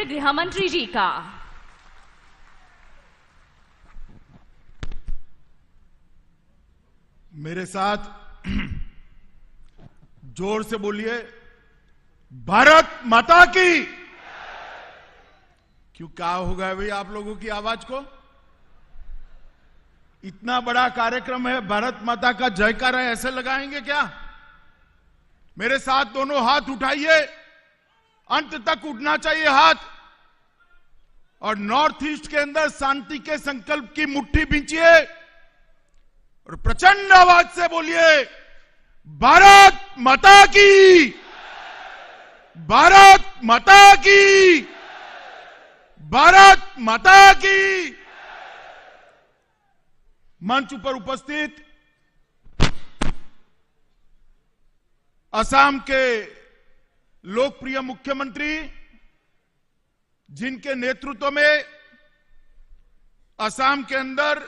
केंद्रीय गृह मंत्री जी का। मेरे साथ जोर से बोलिए, भारत माता की। क्यों, क्या हो गया भाई आप लोगों की आवाज को? इतना बड़ा कार्यक्रम है, भारत माता का जयकारा ऐसे लगाएंगे क्या? मेरे साथ दोनों हाथ उठाइए, अंत तक उठना चाहिए हाथ, और नॉर्थ ईस्ट के अंदर शांति के संकल्प की मुट्ठी बींचिए और प्रचंड आवाज से बोलिए, भारत माता की, भारत माता की, भारत माता की। मंच पर उपस्थित असम के लोकप्रिय मुख्यमंत्री, जिनके नेतृत्व में असम के अंदर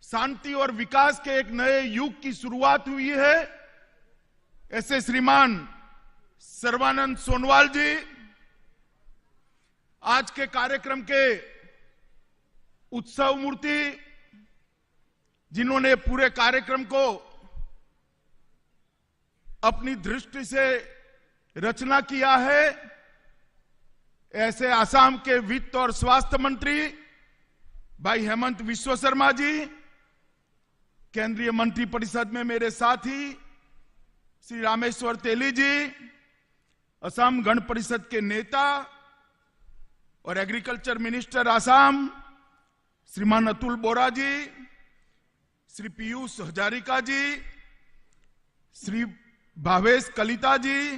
शांति और विकास के एक नए युग की शुरुआत हुई है, ऐसे श्रीमान सर्बानंद सोनोवाल जी आज के कार्यक्रम के उत्सव मूर्ति, जिन्होंने पूरे कार्यक्रम को अपनी दृष्टि से रचना किया है, ऐसे असम के वित्त और स्वास्थ्य मंत्री भाई हेमंत विश्व शर्मा जी, केंद्रीय मंत्री परिषद में मेरे साथी श्री रामेश्वर तेली जी, असम गण परिषद के नेता और एग्रीकल्चर मिनिस्टर असम श्रीमान अतुल बोरा जी, श्री पीयूष हजारिका जी, श्री भावेश कलिता जी,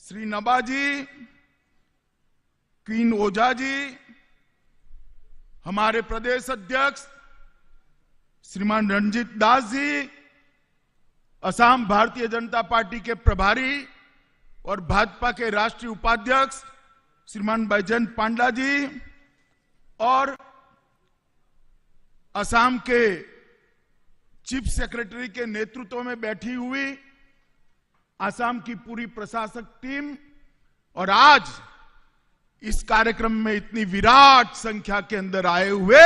श्री नबा जी, क्वीन ओझा जी, हमारे प्रदेश अध्यक्ष श्रीमान रंजीत दास जी, असम भारतीय जनता पार्टी के प्रभारी और भाजपा के राष्ट्रीय उपाध्यक्ष श्रीमान बैजयंत पांडा जी, और असम के चीफ सेक्रेटरी के नेतृत्व में बैठी हुई असम की पूरी प्रशासक टीम, और आज इस कार्यक्रम में इतनी विराट संख्या के अंदर आए हुए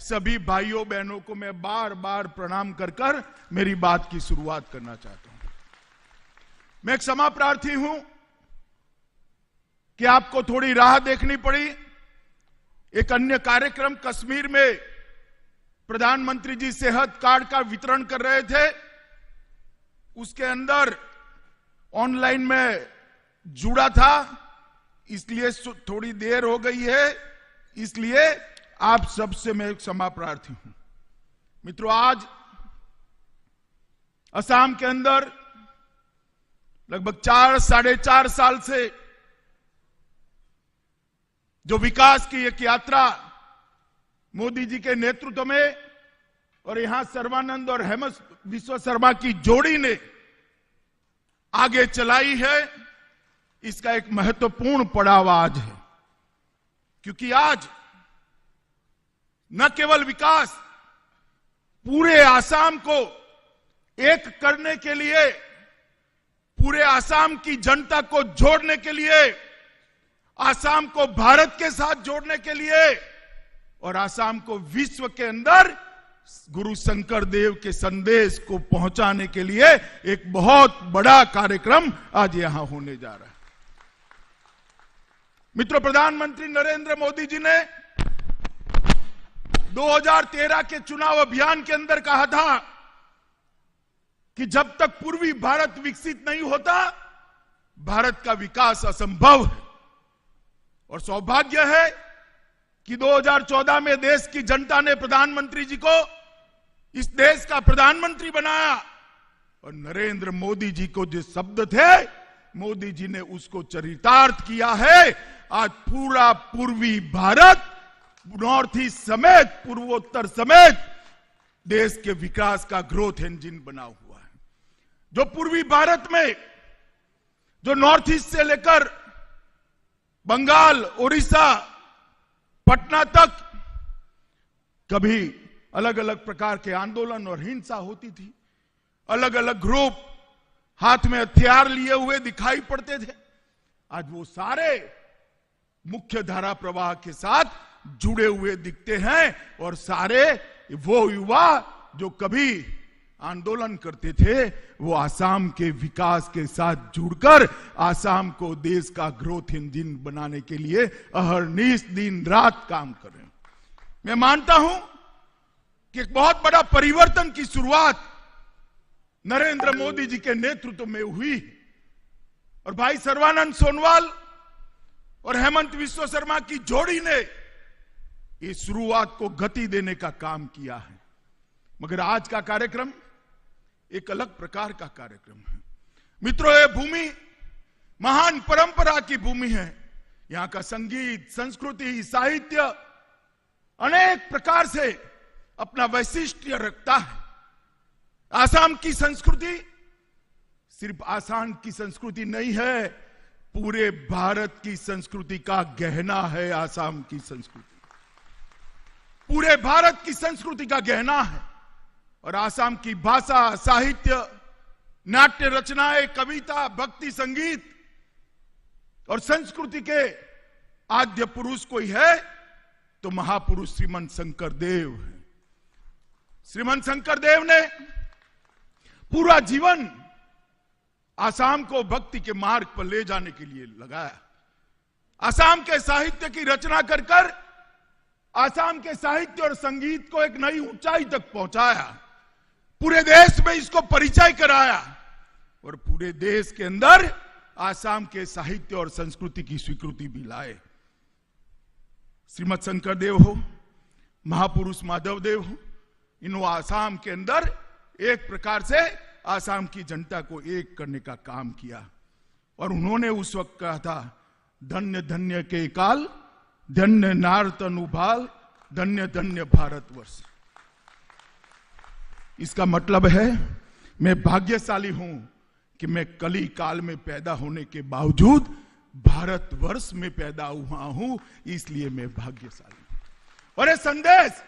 सभी भाइयों बहनों को मैं बार बार प्रणाम कर कर मेरी बात की शुरुआत करना चाहता हूं। मैं एक क्षमा प्रार्थी हूं कि आपको थोड़ी राह देखनी पड़ी। एक अन्य कार्यक्रम कश्मीर में प्रधानमंत्री जी सेहत कार्ड का वितरण कर रहे थे, उसके अंदर ऑनलाइन में जुड़ा था, इसलिए थोड़ी देर हो गई है, इसलिए आप सबसे मैं क्षमा प्रार्थी हूं। मित्रों, आज असम के अंदर लगभग 4-4.5 साल से जो विकास की एक यात्रा मोदी जी के नेतृत्व में और यहां सर्बानंद और हेमंत विश्व शर्मा की जोड़ी ने आगे चलाई है, इसका एक महत्वपूर्ण पड़ाव आज है। क्योंकि आज न केवल विकास, पूरे आसाम को एक करने के लिए, पूरे आसाम की जनता को जोड़ने के लिए, आसाम को भारत के साथ जोड़ने के लिए और आसाम को विश्व के अंदर गुरु शंकर देव के संदेश को पहुंचाने के लिए एक बहुत बड़ा कार्यक्रम आज यहां होने जा रहा है। मित्रों, प्रधानमंत्री नरेंद्र मोदी जी ने 2013 के चुनाव अभियान के अंदर कहा था कि जब तक पूर्वी भारत विकसित नहीं होता, भारत का विकास असंभव है। और सौभाग्य है कि 2014 में देश की जनता ने प्रधानमंत्री जी को इस देश का प्रधानमंत्री बनाया, और नरेंद्र मोदी जी को जो शब्द थे, मोदी जी ने उसको चरितार्थ किया है। आज पूरा पूर्वी भारत, नॉर्थ ईस्ट समेत, पूर्वोत्तर समेत देश के विकास का ग्रोथ इंजन बना हुआ है। जो पूर्वी भारत में, जो नॉर्थ ईस्ट से लेकर बंगाल, उड़ीसा, पटना तक कभी अलग अलग प्रकार के आंदोलन और हिंसा होती थी, अलग अलग ग्रुप हाथ में हथियार लिए हुए दिखाई पड़ते थे, आज वो सारे मुख्य धारा प्रवाह के साथ जुड़े हुए दिखते हैं और सारे वो युवा जो कभी आंदोलन करते थे वो आसाम के विकास के साथ जुड़कर आसाम को देश का ग्रोथ इंजन बनाने के लिए अहर्निश दिन रात काम कर रहे हैं। मैं मानता हूं कि एक बहुत बड़ा परिवर्तन की शुरुआत नरेंद्र मोदी जी के नेतृत्व में हुई और भाई सर्बानंद सोनोवाल और हेमंत विश्व शर्मा की जोड़ी ने इस शुरुआत को गति देने का काम किया है। मगर आज का कार्यक्रम एक अलग प्रकार का कार्यक्रम है। मित्रों, ये भूमि महान परंपरा की भूमि है। यहां का संगीत, संस्कृति, साहित्य अनेक प्रकार से अपना वैशिष्ट्य रखता है। आसाम की संस्कृति सिर्फ आसाम की संस्कृति नहीं है, पूरे भारत की संस्कृति का गहना है। आसाम की संस्कृति पूरे भारत की संस्कृति का गहना है और आसाम की भाषा, साहित्य, नाट्य रचनाएं, कविता, भक्ति संगीत और संस्कृति के आद्य पुरुष कोई है तो महापुरुष श्रीमंत शंकरदेव है। श्रीमंत शंकरदेव ने पूरा जीवन आसाम को भक्ति के मार्ग पर ले जाने के लिए लगाया। आसाम के साहित्य की रचना कर कर आसाम के साहित्य और संगीत को एक नई ऊंचाई तक पहुंचाया, पूरे देश में इसको परिचय कराया और पूरे देश के अंदर आसाम के साहित्य और संस्कृति की स्वीकृति भी लाए। श्रीमद शंकरदेव हो, महापुरुष माधवदेव हो, इन आसाम के अंदर एक प्रकार से आसाम की जनता को एक करने का काम किया और उन्होंने उस वक्त कहा था, धन्य धन्य के काल, धन्य नार तनुभाल, धन्य धन्य भारतवर्ष। इसका मतलब है मैं भाग्यशाली हूं कि मैं कली काल में पैदा होने के बावजूद भारतवर्ष में पैदा हुआ हूं, इसलिए मैं भाग्यशाली हूं। और ये संदेश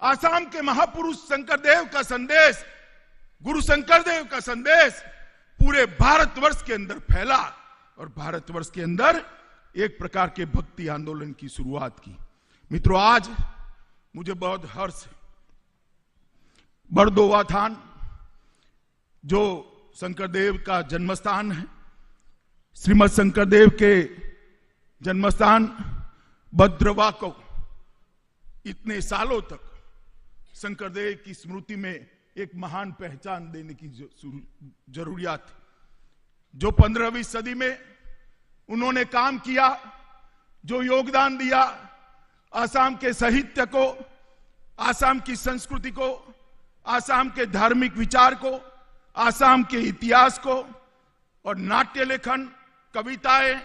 आसाम के महापुरुष शंकरदेव का संदेश, गुरु शंकरदेव का संदेश पूरे भारतवर्ष के अंदर फैला और भारतवर्ष के अंदर एक प्रकार के भक्ति आंदोलन की शुरुआत की। मित्रों, आज मुझे बहुत हर्ष है। बरदोवा थान जो शंकरदेव का जन्मस्थान है, श्रीमद शंकरदेव के जन्मस्थान भद्रवा को इतने सालों तक शंकरदेव की स्मृति में एक महान पहचान देने की जरूरियात थी। जो 15वीं सदी में उन्होंने काम किया, जो योगदान दिया आसाम के साहित्य को, आसाम की संस्कृति को, आसाम के धार्मिक विचार को, आसाम के इतिहास को और नाट्य लेखन, कविताएं,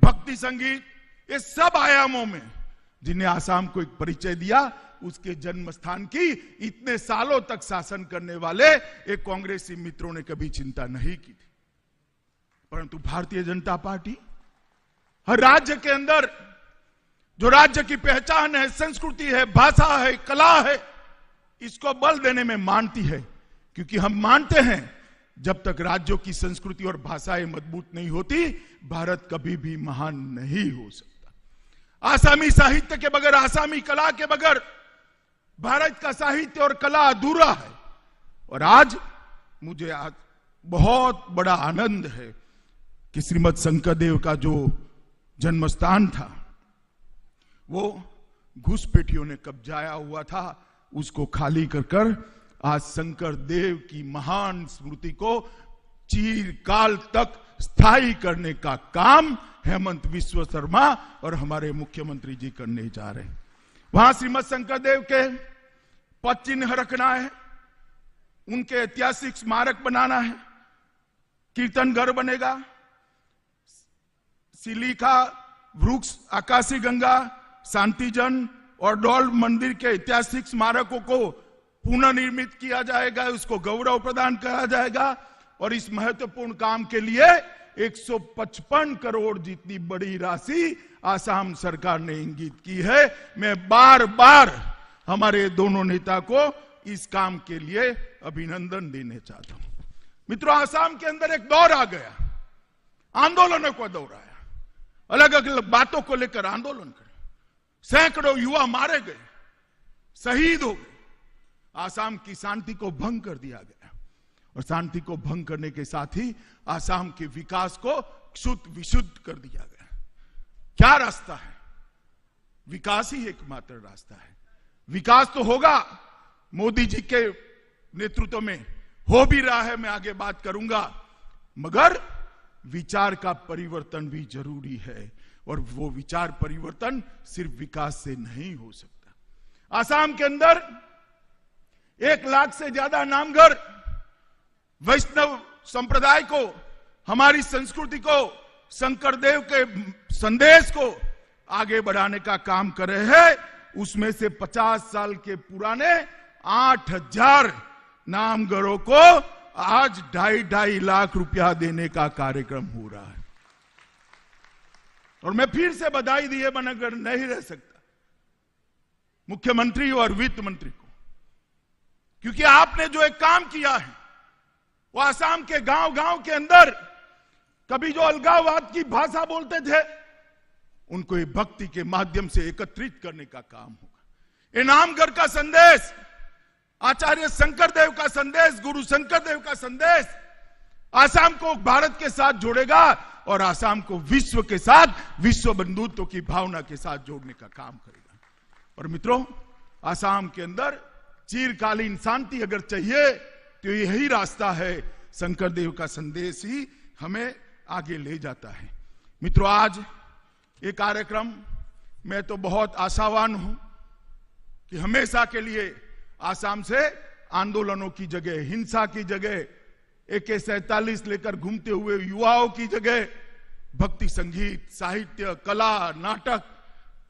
भक्ति संगीत, ये सब आयामों में जिन्हें आसाम को एक परिचय दिया, उसके जन्म स्थान की इतने सालों तक शासन करने वाले एक कांग्रेसी मित्रों ने कभी चिंता नहीं की थी। परंतु भारतीय जनता पार्टी हर राज्य के अंदर जो राज्य की पहचान है, संस्कृति है, भाषा है, कला है, इसको बल देने में मानती है, क्योंकि हम मानते हैं जब तक राज्यों की संस्कृति और भाषाएं मजबूत नहीं होती, भारत कभी भी महान नहीं हो सकता। आसामी साहित्य के बगैर, आसामी कला के बगैर भारत का साहित्य और कला अधूरा है। और आज मुझे बहुत बड़ा आनंद है कि श्रीमद शंकरदेव का जो जन्मस्थान था वो घुसपैठियों ने कब्जाया हुआ था, उसको खाली कर आज शंकरदेव की महान स्मृति को चिरकाल तक स्थायी करने का काम हेमंत विश्व शर्मा और हमारे मुख्यमंत्री जी करने जा रहे हैं। वहां श्रीमद शंकरदेव के पद चिन्ह रखना है, उनके ऐतिहासिक स्मारक बनाना है, कीर्तन घर बनेगा, सिलिका वृक्ष, आकाशी गंगा, शांतिजन और डॉल मंदिर के ऐतिहासिक स्मारकों को पुनर्निर्मित किया जाएगा, उसको गौरव प्रदान किया जाएगा। और इस महत्वपूर्ण काम के लिए 155 करोड़ जितनी बड़ी राशि आसाम सरकार ने इंगित की है। मैं बार बार हमारे दोनों नेता को इस काम के लिए अभिनंदन देने चाहता हूं। मित्रों, आसाम के अंदर एक दौर आ गया, आंदोलनों का दौर आया। अलग अलग बातों को लेकर आंदोलन करे, सैकड़ों युवा मारे गए, शहीद हो गए, आसाम की शांति को भंग कर दिया गया और शांति को भंग करने के साथ ही आसाम के विकास को क्षुत विशुद्ध कर दिया गया। क्या रास्ता है? विकास ही एकमात्र रास्ता है। विकास तो होगा, मोदी जी के नेतृत्व में हो भी रहा है, मैं आगे बात करूंगा, मगर विचार का परिवर्तन भी जरूरी है और वो विचार परिवर्तन सिर्फ विकास से नहीं हो सकता। आसाम के अंदर 1 लाख से ज्यादा नामघर वैष्णव संप्रदाय को, हमारी संस्कृति को, शंकरदेव के संदेश को आगे बढ़ाने का काम कर रहे हैं। उसमें से 50 साल के पुराने 8000 नामघरों को आज 2.5 लाख रुपया देने का कार्यक्रम हो रहा है। और मैं फिर से बधाई दिए बनकर नहीं रह सकता मुख्यमंत्री और वित्त मंत्री को, क्योंकि आपने जो एक काम किया है वो आसाम के गांव गांव के अंदर कभी जो अलगाववाद की भाषा बोलते थे उनको भक्ति के माध्यम से एकत्रित करने का काम होगा। नामघर का संदेश, आचार्य शंकरदेव का संदेश, गुरु शंकरदेव का संदेश आसाम को भारत के साथ जोड़ेगा और आसाम को विश्व के साथ, विश्व बंधुत्व की भावना के साथ जोड़ने का काम करेगा। और मित्रों, आसाम के अंदर चिरकालीन शांति अगर चाहिए तो यही रास्ता है, शंकरदेव का संदेश ही हमें आगे ले जाता है। मित्रों, आज ये कार्यक्रम, मैं तो बहुत आशावान हूं कि हमेशा के लिए आसाम से आंदोलनों की जगह, हिंसा की जगह, AK-47 लेकर घूमते हुए युवाओं की जगह भक्ति संगीत, साहित्य, कला, नाटक,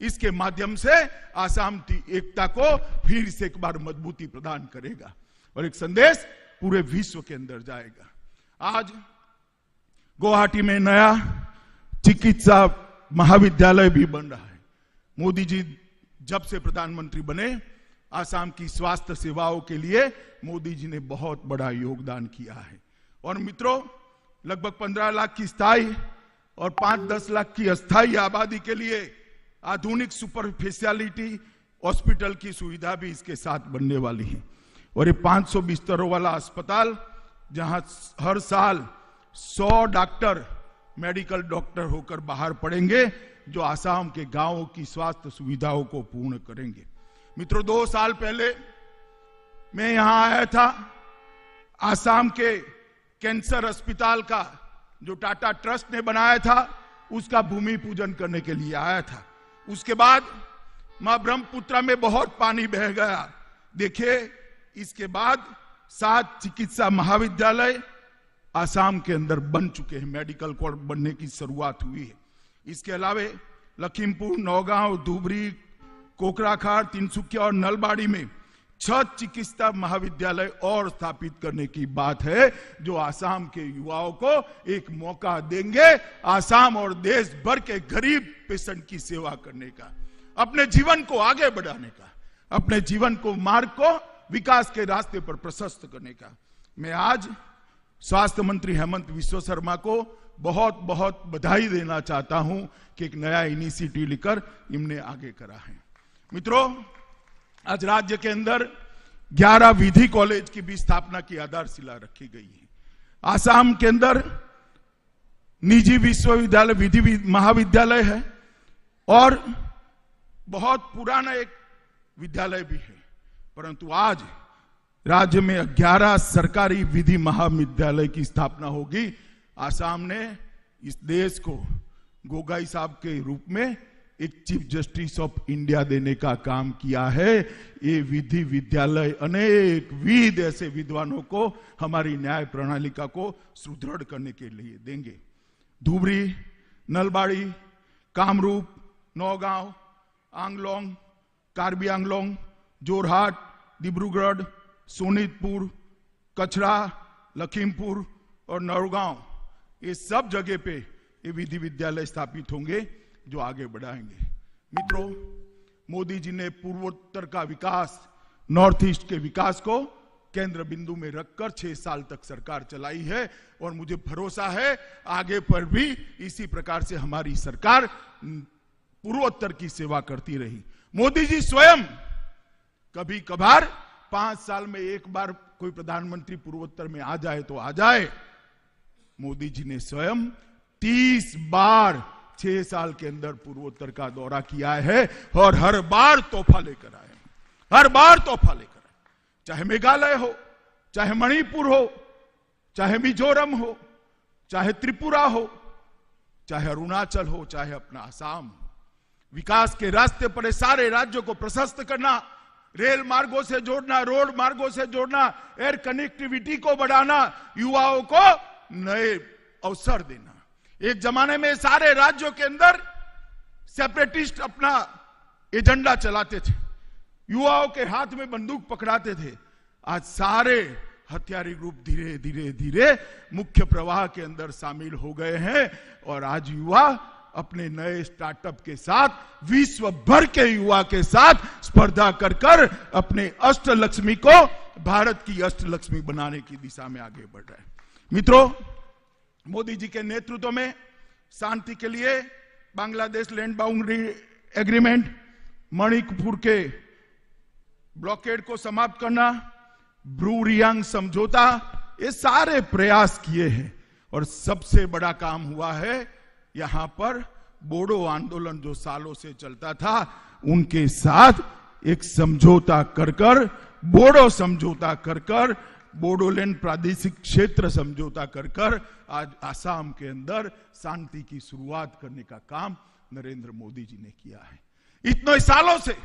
इसके माध्यम से आसाम की एकता को फिर से एक बार मजबूती प्रदान करेगा और एक संदेश पूरे विश्व के अंदर जाएगा। आज गुवाहाटी में नया चिकित्सा महाविद्यालय भी बन रहा है। मोदी जी जब से प्रधानमंत्री बने, आसाम की स्वास्थ्य सेवाओं के लिए मोदी जी ने बहुत बड़ा योगदान किया है। और मित्रों, लगभग 15 लाख की स्थायी और 5-10 लाख की अस्थायी आबादी के लिए आधुनिक सुपर स्पेशलिटी हॉस्पिटल की सुविधा भी इसके साथ बनने वाली है। और ये 500 बिस्तरों वाला अस्पताल, जहां हर साल 100 डॉक्टर मेडिकल डॉक्टर होकर बाहर पड़ेंगे, जो आसाम के गांवों की स्वास्थ्य सुविधाओं को पूर्ण करेंगे। मित्रों, 2 साल पहले मैं यहां आया था, आसाम के कैंसर अस्पताल का जो टाटा ट्रस्ट ने बनाया था उसका भूमि पूजन करने के लिए आया था। उसके बाद मां ब्रह्मपुत्रा में बहुत पानी बह गया। देखिए, इसके बाद 7 चिकित्सा महाविद्यालय आसाम के अंदर बन चुके हैं, मेडिकल कॉलेज बनने की शुरुआत हुई है। इसके अलावा लखीमपुर, नौगांव, धुबरी, कोकराखार, तिनसुकिया और नलबाड़ी में 6 चिकित्सा महाविद्यालय और स्थापित करने की बात है, जो आसाम के युवाओं को एक मौका देंगे आसाम और देश भर के गरीब पेशेंट की सेवा करने का, अपने जीवन को आगे बढ़ाने का, अपने जीवन को, मार्ग को विकास के रास्ते पर प्रशस्त करने का। मैं आज स्वास्थ्य मंत्री हेमंत विश्व शर्मा को बहुत बहुत बधाई देना चाहता हूं कि एक नया इनिशिएटिव लेकर इनने आगे करा है। मित्रों, आज राज्य के अंदर 11 विधि कॉलेज की भी स्थापना की आधारशिला रखी गई है। आसाम के अंदर निजी विश्वविद्यालय, विधि महाविद्यालय है और बहुत पुराना एक विद्यालय भी है, परंतु आज राज्य में 11 सरकारी विधि महाविद्यालय की स्थापना होगी। आसाम ने इस देश को गोगाई साहब के रूप में एक चीफ जस्टिस ऑफ इंडिया देने का काम किया है। ये विधि विद्यालय अनेक विद ऐसे विद्वानों को हमारी न्याय प्रणालिका को सुदृढ़ करने के लिए देंगे। धुबरी, नलबाड़ी, कामरूप, नौगांव, आंगलोंग, कार्बी आंगलोंग, जोरहाट, डिब्रूगढ़, सोनितपुर, कचरा, लखीमपुर और नौगांव, ये सब जगह पे ये विधि विद्यालय स्थापित होंगे जो आगे बढ़ाएंगे। मित्रों, मोदी जी ने पूर्वोत्तर का विकास, नॉर्थ ईस्ट के विकास को केंद्र बिंदु में रखकर 6 साल तक सरकार चलाई है और मुझे भरोसा है आगे पर भी इसी प्रकार से हमारी सरकार पूर्वोत्तर की सेवा करती रही। मोदी जी स्वयं कभी कभार 5 साल में एक बार कोई प्रधानमंत्री पूर्वोत्तर में आ जाए तो आ जाए, मोदी जी ने स्वयं 30 बार 6 साल के अंदर पूर्वोत्तर का दौरा किया है और हर बार तोहफा लेकर आए, हर बार तोहफा लेकर आए। चाहे मेघालय हो, चाहे मणिपुर हो, चाहे मिजोरम हो, चाहे त्रिपुरा हो, चाहे अरुणाचल हो, चाहे अपना असम हो। विकास के रास्ते पर सारे राज्यों को प्रशस्त करना, रेल मार्गों से जोड़ना, रोड मार्गों से जोड़ना, एयर कनेक्टिविटी को बढ़ाना, युवाओं को नए अवसर देना। एक जमाने में सारे राज्यों के अंदर सेपरेटिस्ट अपना एजेंडा चलाते थे, युवाओं के हाथ में बंदूक पकड़ाते थे। आज सारे हथियारी ग्रुप धीरे धीरे धीरे मुख्य प्रवाह के अंदर शामिल हो गए हैं और आज युवा अपने नए स्टार्टअप के साथ, विश्व भर के युवा के साथ स्पर्धा कर कर अपने अष्टलक्ष्मी को भारत की अष्टलक्ष्मी बनाने की दिशा में आगे बढ़ रहा है। मित्रों, मोदी जी के नेतृत्व में शांति के लिए Bangladesh land boundary agreement, Manipur के ब्लॉकेड को समाप्त करना, ब्रू रियांग समझौता, ये सारे प्रयास किए हैं और सबसे बड़ा काम हुआ है यहां पर बोडो आंदोलन जो सालों से चलता था उनके साथ एक समझौता कर कर, बोडो समझौता कर कर, बोडोलैंड प्रादेशिक क्षेत्र समझौता कर कर आज आसाम के अंदर शांति की शुरुआत करने का काम नरेंद्र मोदी जी ने किया है। इतने सालों से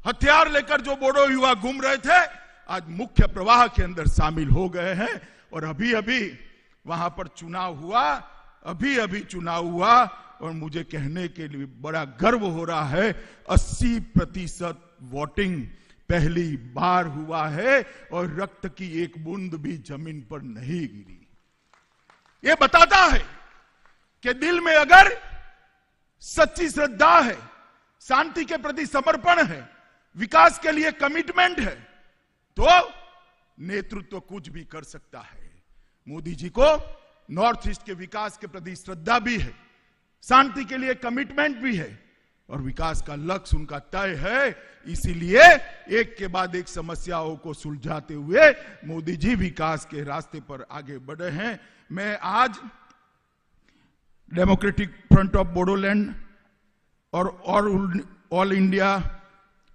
हथियार लेकर जो बोडो युवा घूम रहे थे आज मुख्य प्रवाह के अंदर शामिल हो गए हैं और अभी अभी वहां पर चुनाव हुआ, अभी अभी चुनाव हुआ और मुझे कहने के लिए बड़ा गर्व हो रहा है 80% वोटिंग पहली बार हुआ है और रक्त की एक बूंद भी जमीन पर नहीं गिरी। यह बताता है कि दिल में अगर सच्ची श्रद्धा है, शांति के प्रति समर्पण है, विकास के लिए कमिटमेंट है तो नेतृत्व कुछ भी कर सकता है। मोदी जी को नॉर्थ ईस्ट के विकास के प्रति श्रद्धा भी है, शांति के लिए कमिटमेंट भी है और विकास का लक्ष्य उनका तय है। इसीलिए एक के बाद एक समस्याओं को सुलझाते हुए मोदी जी विकास के रास्ते पर आगे बढ़े हैं। मैं आज डेमोक्रेटिक फ्रंट ऑफ बोडोलैंड और ऑल इंडिया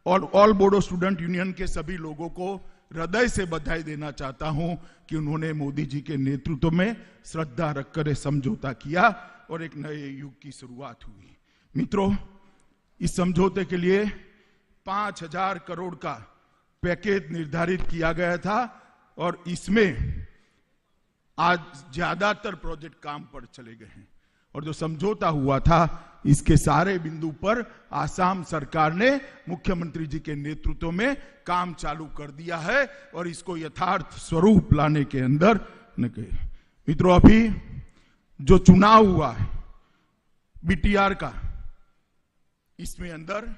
और ऑल बोडो स्टूडेंट यूनियन के सभी लोगों को हृदय से बधाई देना चाहता हूं कि उन्होंने मोदी जी के नेतृत्व में श्रद्धा रखकर समझौता किया और एक नए युग की शुरुआत हुई। मित्रों, इस समझौते के लिए 5,000 करोड़ का पैकेज निर्धारित किया गया था और इसमें आज ज्यादातर प्रोजेक्ट काम पर चले गए हैं और जो समझौता हुआ था इसके सारे बिंदु पर आसाम सरकार ने मुख्यमंत्री जी के नेतृत्व में काम चालू कर दिया है और इसको यथार्थ स्वरूप लाने के अंदर मित्रों, अभी जो चुनाव हुआ है बीटीआर का, इसमें अंदर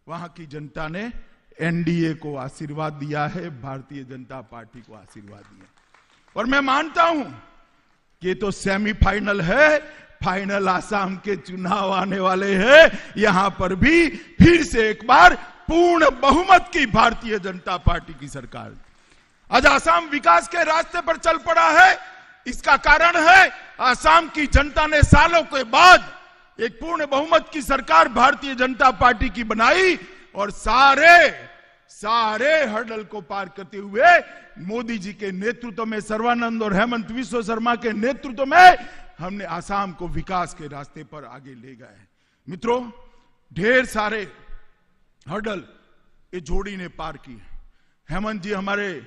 वहां की जनता ने एनडीए को आशीर्वाद दिया है, भारतीय जनता पार्टी को आशीर्वाद दिया और मैं मानता हूं कि तो सेमीफाइनल है, फाइनल आसाम के चुनाव आने वाले हैं। यहां पर भी फिर से एक बार पूर्ण बहुमत की भारतीय जनता पार्टी की सरकार। आज आसाम विकास के रास्ते पर चल पड़ा है, इसका कारण है आसाम की जनता ने सालों के बाद एक पूर्ण बहुमत की सरकार भारतीय जनता पार्टी की बनाई और सारे हर्डल को पार करते हुए मोदी जी के नेतृत्व में, सर्बानंद और हेमंत विश्व शर्मा के नेतृत्व में हमने आसाम को विकास के रास्ते पर आगे ले गए। मित्रों, ढेर सारे हर्डल ये जोड़ी ने पार किए। हेमंत जी हमारे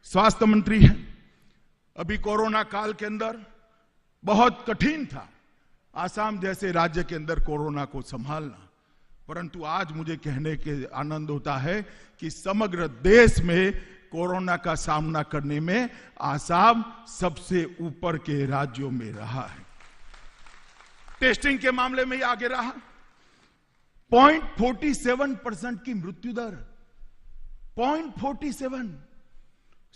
स्वास्थ्य मंत्री हैं। अभी कोरोना काल के अंदर बहुत कठिन था आसाम जैसे राज्य के अंदर कोरोना को संभालना, परंतु आज मुझे कहने के आनंद होता है कि समग्र देश में कोरोना का सामना करने में आसाम सबसे ऊपर के राज्यों में रहा है। टेस्टिंग के मामले में ही आगे रहा। 0.47% की मृत्यु दर, 0.47।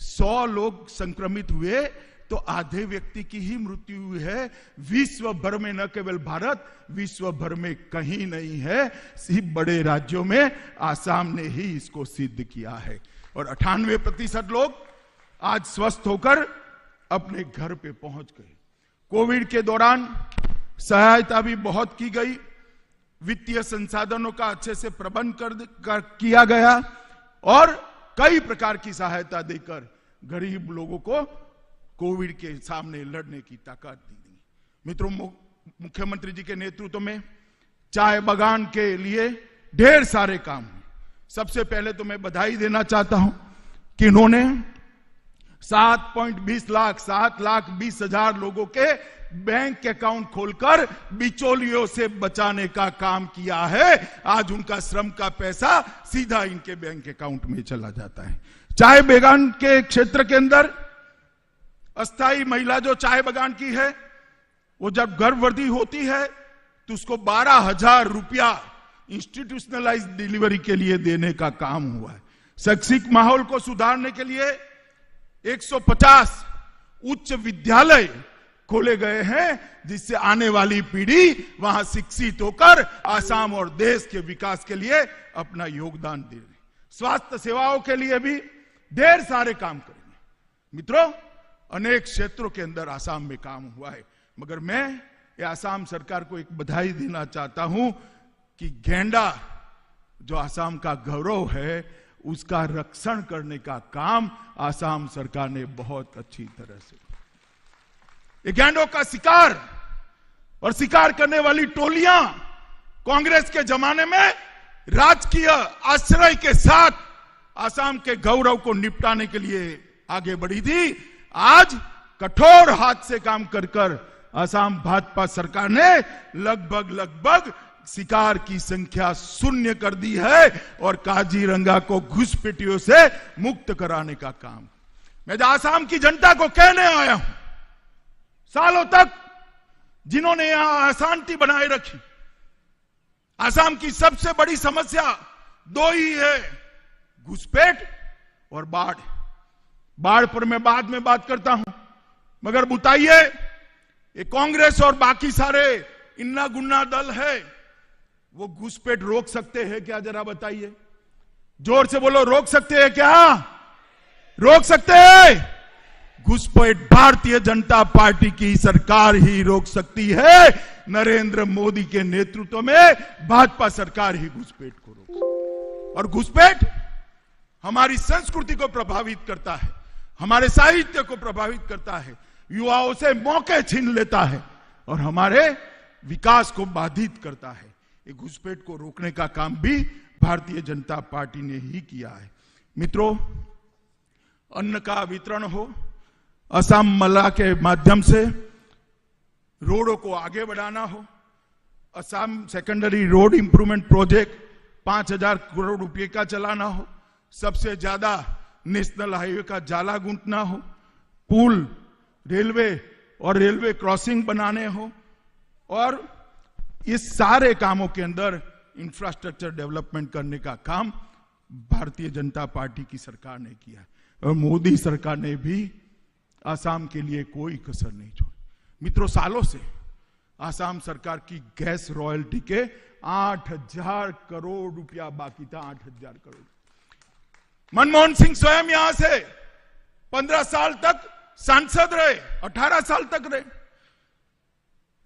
100 लोग संक्रमित हुए तो आधे व्यक्ति की ही मृत्यु हुई है। विश्व भर में, न केवल भारत, विश्व भर में कहीं नहीं है। सिर्फ बड़े राज्यों में आसाम ने ही इसको सिद्ध किया है। और 98% लोग आज स्वस्थ होकर अपने घर पे पहुंच गए। कोविड के दौरान सहायता भी बहुत की गई, वित्तीय संसाधनों का अच्छे से प्रबंध किया गया और कई प्रकार की सहायता देकर गरीब लोगों को कोविड के सामने लड़ने की ताकत दी गई। मित्रों, मुख्यमंत्री जी के नेतृत्व में चाय बागान के लिए ढेर सारे काम हुए। सबसे पहले तो मैं बधाई देना चाहता हूं कि इन्होंने 7,20,00,000 लोगों के बैंक अकाउंट खोलकर बिचौलियों से बचाने का काम किया है। आज उनका श्रम का पैसा सीधा इनके बैंक अकाउंट में चला जाता है। चाय बागान के क्षेत्र के अंदर अस्थाई महिला जो चाय बागान की है, वो जब गर्भवती होती है तो उसको 12,000 रुपया इंस्टीट्यूशनलाइज डिलीवरी के लिए देने का काम हुआ है। शैक्षिक माहौल को सुधारने के लिए 150 उच्च विद्यालय खोले गए हैं, जिससे आने वाली पीढ़ी वहां शिक्षित होकर आसाम और देश के विकास के लिए अपना योगदान दे रही। स्वास्थ्य सेवाओं के लिए भी ढेर सारे काम करेंगे। मित्रों, अनेक क्षेत्रों के अंदर आसाम में काम हुआ है, मगर मैं ये आसाम सरकार को एक बधाई देना चाहता हूं कि गेंडा जो आसाम का गौरव है, उसका रक्षण करने का काम आसाम सरकार ने बहुत अच्छी तरह से। ये गैंडों का शिकार और शिकार करने वाली टोलियां कांग्रेस के जमाने में राजकीय आश्रय के साथ आसाम के गौरव को निपटाने के लिए आगे बढ़ी थी। आज कठोर हाथ से काम कर आसाम भाजपा सरकार ने लगभग शिकार की संख्या 0 कर दी है और काजीरंगा को घुसपैठियों से मुक्त कराने का काम। मैं आसाम की जनता को कहने आया हूं, सालों तक जिन्होंने यहां अशांति बनाए रखी, आसाम की सबसे बड़ी समस्या 2 ही है, घुसपैठ और बाढ़। बाढ़ पर मैं बाद में बात करता हूं, मगर बताइए, ये कांग्रेस और बाकी सारे इन्ना गुन्ना दल है, वो घुसपैठ रोक सकते हैं क्या? जरा बताइए, जोर से बोलो, रोक सकते हैं क्या? रोक सकते हैं? घुसपैठ भारतीय जनता पार्टी की सरकार ही रोक सकती है। नरेंद्र मोदी के नेतृत्व में भाजपा सरकार ही घुसपैठ को रोक। और घुसपैठ हमारी संस्कृति को प्रभावित करता है, हमारे साहित्य को प्रभावित करता है, युवाओं से मौके छीन लेता है और हमारे विकास को बाधित करता है। ये घुसपैठ को रोकने का काम भी भारतीय जनता पार्टी ने ही किया है। मित्रों, अन्न का वितरण हो, असम मला के माध्यम से रोडों को आगे बढ़ाना हो, Assam secondary road improvement project 5,000 crore रुपए का चलाना हो, सबसे ज्यादा नेशनल हाईवे का जाला गूंथना हो, पुल, रेलवे और रेलवे क्रॉसिंग बनाने हो, और इस सारे कामों के अंदर इंफ्रास्ट्रक्चर डेवलपमेंट करने का काम भारतीय जनता पार्टी की सरकार ने किया है। और मोदी सरकार ने भी आसाम के लिए कोई कसर नहीं छोड़ी। मित्रों, सालों से आसाम सरकार की गैस रॉयल्टी के 8,000 करोड़ रुपया बाकी था। 8,000 करोड़। मनमोहन सिंह स्वयं यहां से 15 साल तक सांसद रहे, 18 साल तक रहे,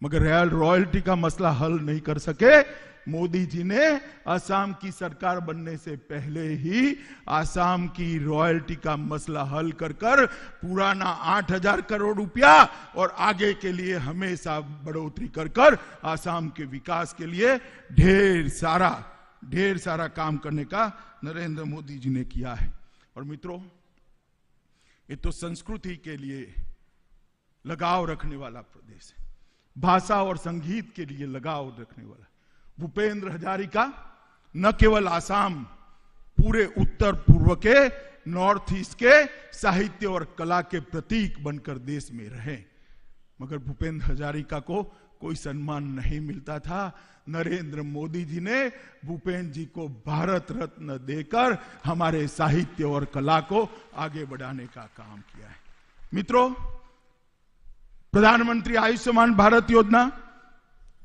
मगर रॉयल्टी का मसला हल नहीं कर सके। मोदी जी ने असम की सरकार बनने से पहले ही असम की रॉयल्टी का मसला हल कर पुराना 8,000 करोड़ रुपया और आगे के लिए हमेशा बढ़ोतरी कर असम के विकास के लिए ढेर सारा काम करने का नरेंद्र मोदी जी ने किया है। और मित्रों, ये तो संस्कृति के लिए लगाव रखने वाला प्रदेश है, भाषा और संगीत के लिए लगाव रखने वाला। भूपेंद्र हजारिका न केवल आसाम, पूरे उत्तर पूर्व के, नॉर्थ ईस्ट के साहित्य और कला के प्रतीक बनकर देश में रहे, मगर भूपेंद्र हजारिका को कोई सम्मान नहीं मिलता था। नरेंद्र मोदी जी ने भूपेन जी को भारत रत्न देकर हमारे साहित्य और कला को आगे बढ़ाने का काम किया है। मित्रों, प्रधानमंत्री आयुष्मान भारत योजना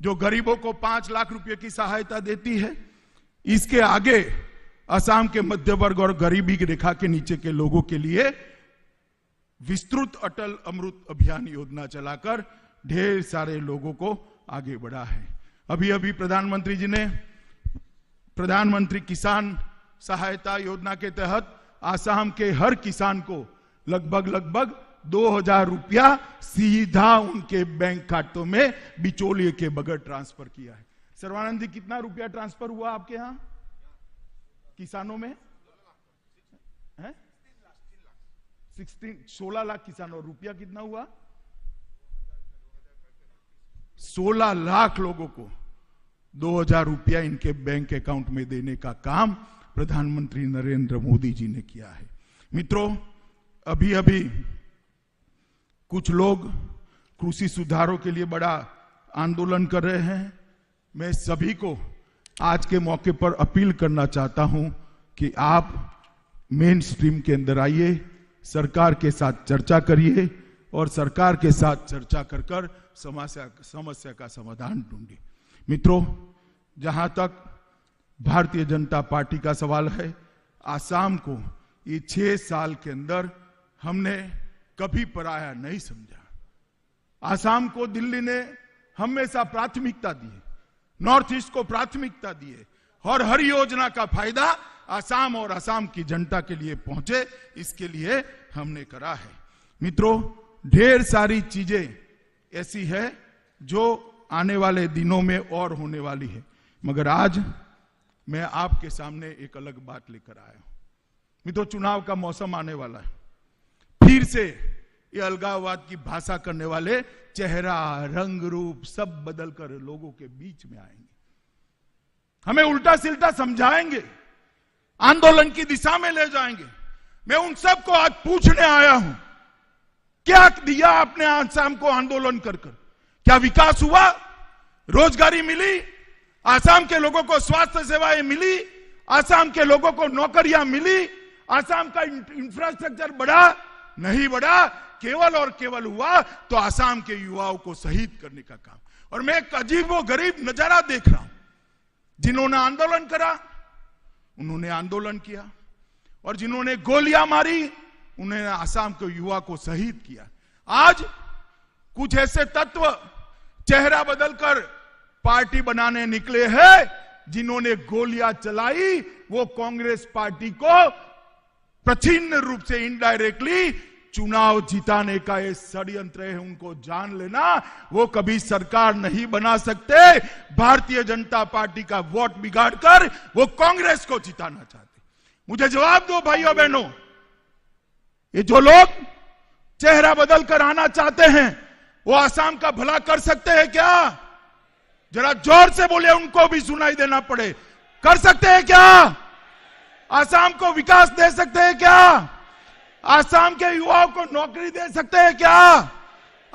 जो गरीबों को 5 लाख रुपए की सहायता देती है, इसके आगे असम के मध्य वर्ग और गरीबी की रेखा के नीचे के लोगों के लिए विस्तृत अटल अमृत अभियान योजना चलाकर ढेर सारे लोगों को आगे बढ़ा है। अभी अभी प्रधानमंत्री जी ने प्रधानमंत्री किसान सहायता योजना के तहत असम के हर किसान को लगभग 2000 रुपया सीधा उनके बैंक खातों में बिचौलिए के बगैर ट्रांसफर किया है। सर्वानंद जी, कितना रुपया ट्रांसफर हुआ आपके यहां किसानों में? 16 लाख किसानों। रुपया कितना हुआ? 16 लाख लोगों को 2000 रुपया इनके बैंक अकाउंट में देने का काम प्रधानमंत्री नरेंद्र मोदी जी ने किया है। मित्रों, अभी अभी कुछ लोग कृषि सुधारों के लिए बड़ा आंदोलन कर रहे हैं। मैं सभी को आज के मौके पर अपील करना चाहता हूं कि आप मेन स्ट्रीम के अंदर आइए, सरकार के साथ चर्चा करिए और सरकार के साथ चर्चा कर समस्या का समाधान ढूंढिए। मित्रों, जहां तक भारतीय जनता पार्टी का सवाल है, आसाम को ये 6 साल के अंदर हमने कभी पराया नहीं समझा। आसाम को दिल्ली ने हमेशा प्राथमिकता दी, नॉर्थ ईस्ट को प्राथमिकता दी है और हर योजना का फायदा आसाम और आसाम की जनता के लिए पहुंचे, इसके लिए हमने करा है। मित्रों, ढेर सारी चीजें ऐसी है जो आने वाले दिनों में और होने वाली है, मगर आज मैं आपके सामने एक अलग बात लेकर आया हूं। मित्रों, चुनाव का मौसम आने वाला है। फिर से ये अलगाववाद की भाषा करने वाले चेहरा, रंग, रूप सब बदल कर लोगों के बीच में आएंगे, हमें उल्टा सिल्टा समझाएंगे, आंदोलन की दिशा में ले जाएंगे। मैं उन सबको आज पूछने आया हूं, क्या दिया आपने आसाम को आंदोलन कर? क्या विकास हुआ? रोजगारी मिली? आसाम के लोगों को स्वास्थ्य सेवाएं मिली? आसाम के लोगों को नौकरियां मिली? आसाम का इंफ्रास्ट्रक्चर बढ़ा? नहीं बढ़ा। केवल और केवल हुआ तो आसाम के युवाओं को शहीद करने का काम। और मैं एक अजीब व गरीब नजारा देख रहा हूं। जिन्होंने आंदोलन करा उन्होंने आंदोलन किया, और जिन्होंने गोलियां मारी उन्होंने आसाम के युवा को शहीद किया। आज कुछ ऐसे तत्व चेहरा बदलकर पार्टी बनाने निकले हैं, जिन्होंने गोलियां चलाई वो कांग्रेस पार्टी को प्रच्छन्न रूप से इनडायरेक्टली चुनाव जिताने का ये षड्यंत्र है। उनको जान लेना, वो कभी सरकार नहीं बना सकते। भारतीय जनता पार्टी का वोट बिगाड़कर वो कांग्रेस को जिताना चाहते। मुझे जवाब दो भाइयों बहनों, ये जो लोग चेहरा बदलकर आना चाहते हैं वो आसाम का भला कर सकते हैं क्या? जरा जोर से बोले, उनको भी सुनाई देना पड़े। कर सकते हैं क्या? आसाम को विकास दे सकते हैं क्या? आसाम के युवाओं को नौकरी दे सकते हैं क्या?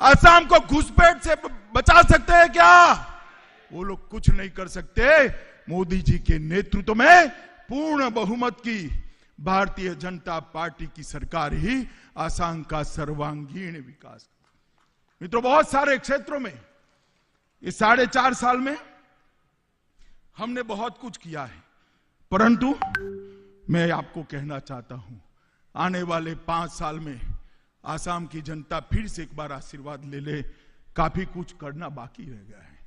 आसाम को घुसपैठ से बचा सकते हैं क्या? वो लोग कुछ नहीं कर सकते। मोदी जी के नेतृत्व में पूर्ण बहुमत की भारतीय जनता पार्टी की सरकार ही आसाम का सर्वांगीण विकास। मित्रों, बहुत सारे क्षेत्रों में इस 4.5 साल में हमने बहुत कुछ किया है, परंतु मैं आपको कहना चाहता हूं, आने वाले 5 साल में आसाम की जनता फिर से एक बार आशीर्वाद ले ले। काफी कुछ करना बाकी रह गया है।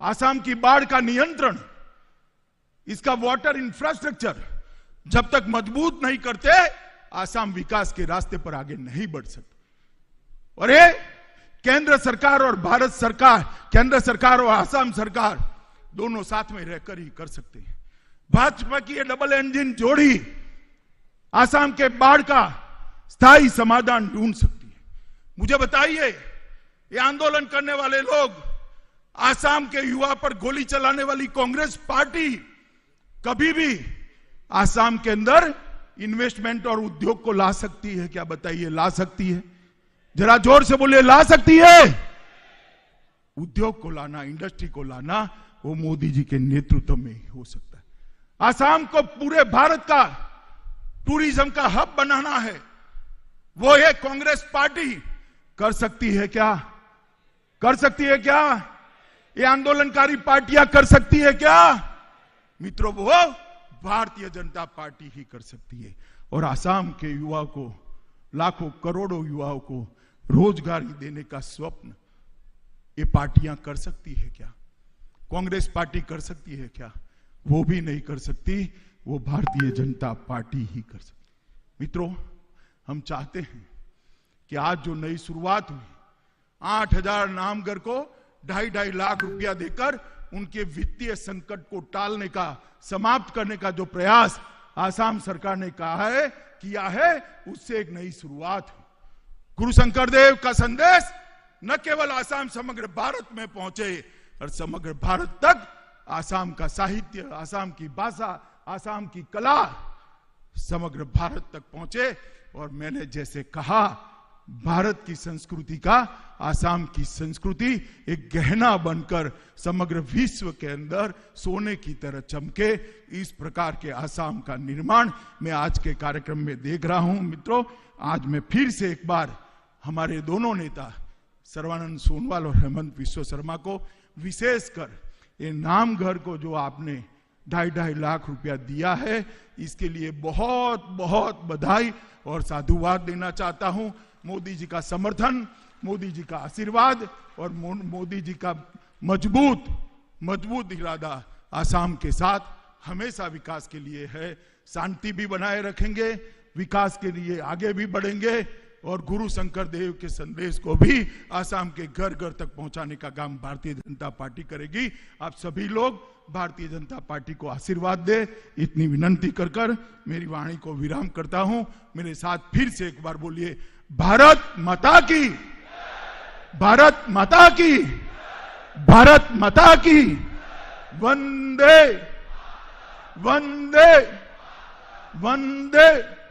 आसाम की बाढ़ का नियंत्रण, इसका वाटर इंफ्रास्ट्रक्चर जब तक मजबूत नहीं करते, आसाम विकास के रास्ते पर आगे नहीं बढ़ सकते। और ये केंद्र सरकार और भारत सरकार, केंद्र सरकार और आसाम सरकार दोनों साथ में रहकर ही कर सकते हैं। भाजपा की ये डबल इंजन जोड़ी आसाम के बाढ़ का स्थायी समाधान ढूंढ सकती है। मुझे बताइए, ये आंदोलन करने वाले लोग, आसाम के युवा पर गोली चलाने वाली कांग्रेस पार्टी कभी भी आसाम के अंदर इन्वेस्टमेंट और उद्योग को ला सकती है क्या? बताइए, ला सकती है? जरा जोर से बोलिए, ला सकती है? उद्योग को लाना, इंडस्ट्री को लाना, वो मोदी जी के नेतृत्व में ही हो सकता है। आसाम को पूरे भारत का टूरिज्म का हब बनाना है, वो ये कांग्रेस पार्टी कर सकती है क्या? कर सकती है क्या? ये आंदोलनकारी पार्टियां कर सकती है क्या? मित्रों, वो भारतीय जनता पार्टी ही कर सकती है। और आसाम के युवाओं को, लाखों करोड़ों युवाओं को रोजगारी देने का स्वप्न ये पार्टियां कर सकती है क्या? कांग्रेस पार्टी कर सकती है क्या? वो भी नहीं कर सकती, वो भारतीय जनता पार्टी ही कर सकती। मित्रों, हम चाहते हैं कि आज जो नई शुरुआत हुई, 8,000 नामगर को 2.5 लाख रुपया देकर उनके वित्तीय संकट को टालने का, समाप्त करने का जो प्रयास आसाम सरकार ने कहा है, किया है, उससे एक नई शुरुआत है। गुरु शंकर देव का संदेश न केवल आसाम, समग्र भारत में पहुंचे और समग्र भारत तक आसाम का साहित्य, आसाम की भाषा, आसाम की कला समग्र भारत तक पहुंचे। और मैंने जैसे कहा, भारत की संस्कृति का आसाम की संस्कृति एक गहना बनकर समग्र विश्व के अंदर सोने की तरह चमके, इस प्रकार के आसाम का निर्माण मैं आज के कार्यक्रम में देख रहा हूं। मित्रों, आज मैं फिर से एक बार हमारे दोनों नेता सर्बानंद सोनोवाल और हेमंत बिस्वा शर्मा को, विशेषकर ये नामघर को जो आपने 2.5 लाख रुपया दिया है, इसके लिए बहुत बहुत बधाई और साधुवाद देना चाहता हूं। मोदी जी का समर्थन, मोदी जी का आशीर्वाद और मोदी जी का मजबूत इरादा आसाम के साथ हमेशा विकास के लिए है। शांति भी बनाए रखेंगे, विकास के लिए आगे भी बढ़ेंगे और गुरु शंकर देव के संदेश को भी आसाम के घर घर तक पहुंचाने का काम भारतीय जनता पार्टी करेगी। आप सभी लोग भारतीय जनता पार्टी को आशीर्वाद दे, इतनी विनंती कर कर मेरी वाणी को विराम करता हूं। मेरे साथ फिर से एक बार बोलिए, भारत माता की, भारत माता की, भारत माता की, वंदे वंदे वंदे।